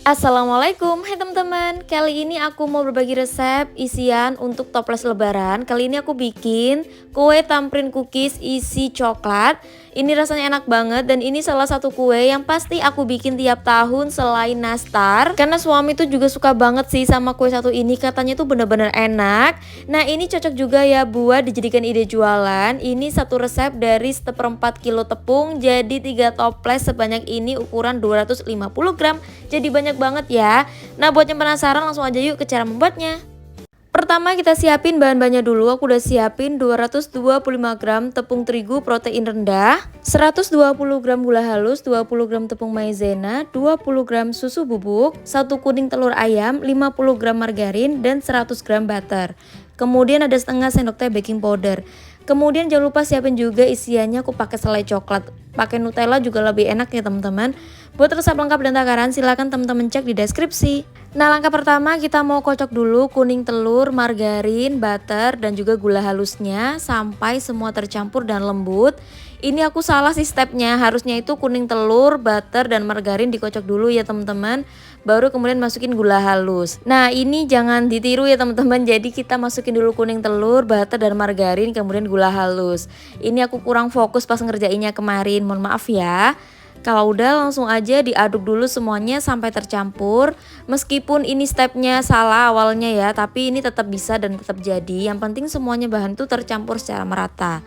Assalamualaikum, hai teman-teman. Kali ini aku mau berbagi resep isian untuk toples lebaran. Kali ini aku bikin kue tamprin cookies isi coklat. Ini rasanya enak banget dan ini salah satu kue yang pasti aku bikin tiap tahun selain nastar. Karena suami tuh juga suka banget sih sama kue satu ini, katanya tuh bener-bener enak. Nah, ini cocok juga ya buat dijadikan ide jualan. Ini satu resep dari 1/4 kilo tepung, jadi 3 toples sebanyak ini ukuran 250 gram. Jadi banyak banget ya. Nah, buat yang penasaran langsung aja yuk ke cara membuatnya. Pertama kita siapin bahan-bahannya dulu. Aku udah siapin 225 gram tepung terigu protein rendah, 120 gram gula halus, 20 gram tepung maizena, 20 gram susu bubuk, 1 kuning telur ayam, 50 gram margarin, dan 100 gram butter. Kemudian ada setengah sendok teh baking powder. Kemudian jangan lupa siapin juga isiannya, aku pakai selai coklat. Pakai Nutella juga lebih enak ya teman-teman. Buat resep lengkap dan takaran silahkan teman-teman cek di deskripsi. Nah, langkah pertama kita mau kocok dulu kuning telur, margarin, butter, dan juga gula halusnya sampai semua tercampur dan lembut. Ini aku salah sih stepnya, harusnya itu kuning telur, butter, dan margarin dikocok dulu ya teman-teman. Baru kemudian masukin gula halus. Nah, ini jangan ditiru ya teman-teman. Jadi kita masukin dulu kuning telur, butter, dan margarin, kemudian gula halus. Ini aku kurang fokus pas ngerjainnya kemarin, mohon maaf ya. Kalau udah langsung aja diaduk dulu semuanya sampai tercampur. Meskipun ini stepnya salah awalnya ya, tapi ini tetap bisa dan tetap jadi. Yang penting semuanya bahan itu tercampur secara merata.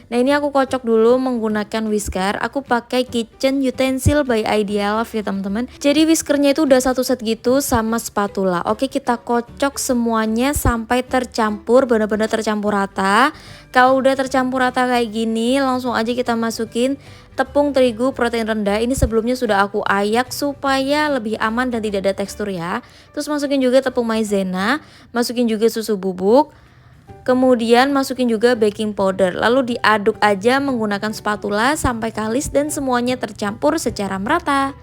Nah, ini aku kocok dulu menggunakan whisker. Aku pakai kitchen utensil by Ideal Love ya teman-teman. Jadi whiskernya itu udah satu set gitu sama spatula. Oke, kita kocok semuanya sampai tercampur, benar-benar tercampur rata. Kalau udah tercampur rata kayak gini, langsung aja kita masukin tepung terigu protein rendah. Ini sebelumnya sudah aku ayak supaya lebih aman dan tidak ada tekstur ya. Terus masukin juga tepung maizena, masukin juga susu bubuk. Kemudian masukin juga baking powder, lalu diaduk aja menggunakan spatula sampai kalis dan semuanya tercampur secara merata.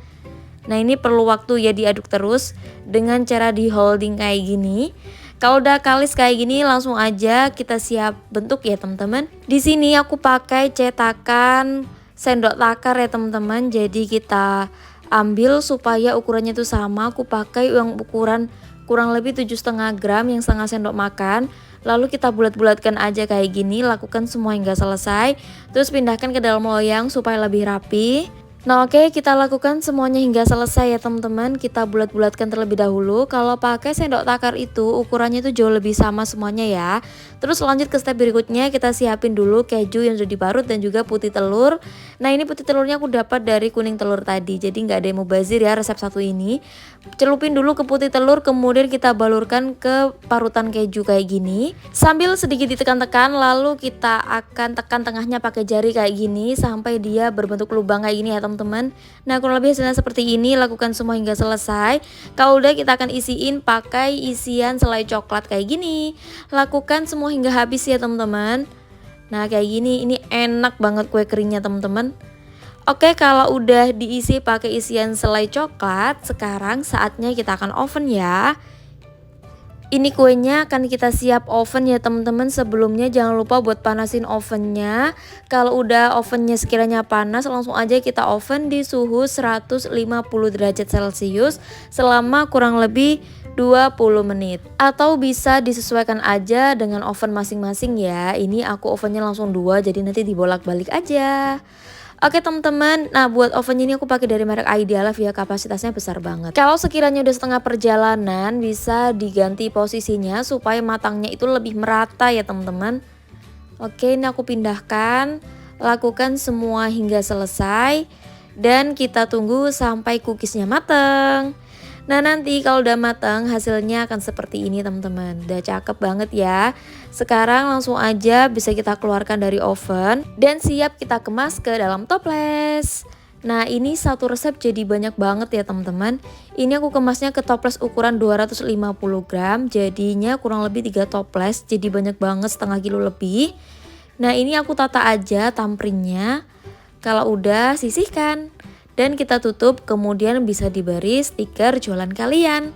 Nah, ini perlu waktu ya, diaduk terus dengan cara di holding kayak gini. Kalau udah kalis kayak gini langsung aja kita siap bentuk ya teman-teman. Di sini aku pakai cetakan sendok takar ya teman-teman. Jadi kita ambil supaya ukurannya itu sama. Aku pakai yang ukuran kurang lebih 7,5 gram yang setengah sendok makan. Lalu kita bulat-bulatkan aja kayak gini, lakukan semua hingga selesai. Terus pindahkan ke dalam loyang supaya lebih rapi. Nah, oke, kita lakukan semuanya hingga selesai ya teman-teman. Kita bulat-bulatkan terlebih dahulu. Kalau pakai sendok takar itu ukurannya itu jauh lebih sama semuanya ya. Terus lanjut ke step berikutnya, kita siapin dulu keju yang sudah diparut dan juga putih telur. Nah, ini putih telurnya aku dapat dari kuning telur tadi, jadi nggak ada yang mubazir ya resep satu ini. Celupin dulu ke putih telur, kemudian kita balurkan ke parutan keju kayak gini. Sambil sedikit ditekan-tekan, lalu kita akan tekan tengahnya pakai jari kayak gini sampai dia berbentuk lubang kayak gini ya teman-teman. Nah, kurang lebih hasilnya seperti ini. Lakukan semua hingga selesai. Kalau udah, kita akan isiin pakai isian selai coklat kayak gini. Lakukan semua hingga habis ya teman-teman. Nah, kayak gini, ini enak banget kue keringnya teman-teman. Oke, kalau udah diisi pakai isian selai coklat, sekarang saatnya kita akan oven ya. Ini kuenya akan kita siap oven ya teman-teman. Sebelumnya jangan lupa buat panasin ovennya. Kalau udah ovennya sekiranya panas, langsung aja kita oven di suhu 150 derajat Celcius selama kurang lebih 20 menit. Atau bisa disesuaikan aja dengan oven masing-masing ya. Ini aku ovennya langsung 2, jadi nanti dibolak-balik aja. Oke teman-teman, nah buat ovennya ini aku pakai dari merek Ideal Love ya, kapasitasnya besar banget. Kalau sekiranya udah setengah perjalanan, bisa diganti posisinya supaya matangnya itu lebih merata ya teman-teman. Oke, ini aku pindahkan, lakukan semua hingga selesai, dan kita tunggu sampai cookiesnya mateng. Nah, nanti kalau udah matang hasilnya akan seperti ini teman-teman. Udah cakep banget ya. Sekarang langsung aja bisa kita keluarkan dari oven dan siap kita kemas ke dalam toples. Nah, ini satu resep jadi banyak banget ya teman-teman. Ini aku kemasnya ke toples ukuran 250 gram. Jadinya kurang lebih 3 toples, jadi banyak banget, setengah kilo lebih. Nah, ini aku tata aja tamprinnya. Kalau udah, sisihkan. Dan kita tutup, kemudian bisa diberi stiker jualan kalian.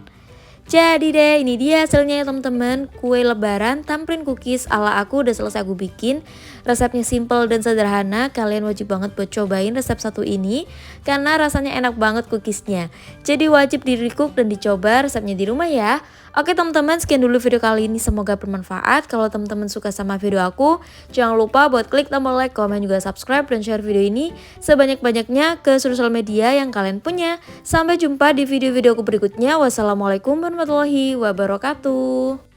Jadi deh, ini dia hasilnya ya teman-teman. Kue lebaran tamrin cookies ala aku udah selesai aku bikin. Resepnya simple dan sederhana. Kalian wajib banget buat cobain resep satu ini karena rasanya enak banget cookiesnya. Jadi wajib di recook dan dicoba resepnya di rumah ya. Oke teman-teman, sekian dulu video kali ini, semoga bermanfaat. Kalau teman-teman suka sama video aku, jangan lupa buat klik tombol like, komen, juga subscribe dan share video ini sebanyak-banyaknya ke sosial media yang kalian punya. Sampai jumpa di video-video aku berikutnya. Wassalamualaikum warahmatullahi wabarakatuh.